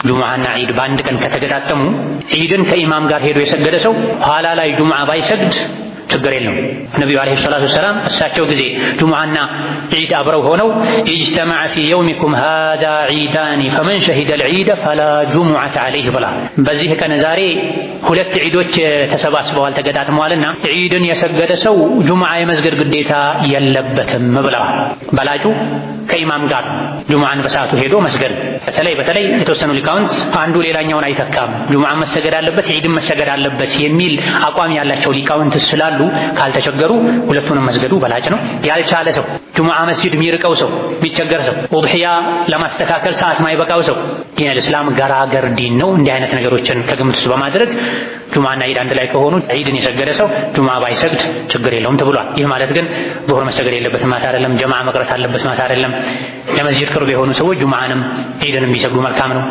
ጁሙዓና ዒድ በአንድ ቀን ከተገጣጠሙ ዒድን ከኢማም ጋር ሄዶ የሰገደ ሰው ኋላ ላይ ጁሙዓ ባይሰግድ ችግር የለም። ነቢዩ ዓለይሂ ሰላቱ ወሰላም እሳቸው ጊዜ ጁሙዓና ዒድ አብረው ሆነው ኢጅተመዐ ፊ የውሚኩም ሃዛ ዒዳኒ ፈመን ሸሂደል ዒደ ፈላ ጁሙዓተ ዐለይህ ብላ። በዚህ ቀን ዛሬ ሁለት ዒዶች ተሰባስበዋል ተገጣጥመዋልና ዒድን የሰገደ ሰው ጁሙዓ የመስገድ ግዴታ የለበትም ብላ። በላጩ ከኢማም ጋር ጁሙዓን በሰዓቱ ሄዶ መስገድ። በተለይ የተወሰኑ ሊቃውንት አንዱ ሌላኛውን አይተካም፣ ጁሙዓ መሰገድ አለበት ዒድን መሰገድ አለበት የሚል አቋም ያላቸው ሊቃውንት ስላሉ ካልተቸገሩ ሁለቱንም መስገዱ በላጭ ነው። ያልቻለ ሰው ጁሙዓ መስጂድ የሚርቀው ሰው የሚቸገር ሰው ኡድሒያ ለማስተካከል ሰዓት ማይበቃው ሰው ዲን እስላም ገራገር ዲን ነው። እንዲህ አይነት ነገሮችን ከግምት ውስጥ በማድረግ ጁሙዓና ዒድ አንድ ላይ ከሆኑ ዒድን የሰገደ ሰው ጁሙዓ ባይሰግድ ችግር የለውም ተብሏል። ይህ ማለት ግን ዙሁር መሰገድ የለበትም ማለት አይደለም። ጀማዓ መቅረት አለበት ማለት አይደለም። ለመስጂድ ቅርብ የሆኑ ሰዎች ጁሙዓንም ዒድንም ቢሰግዱ መልካም ነው።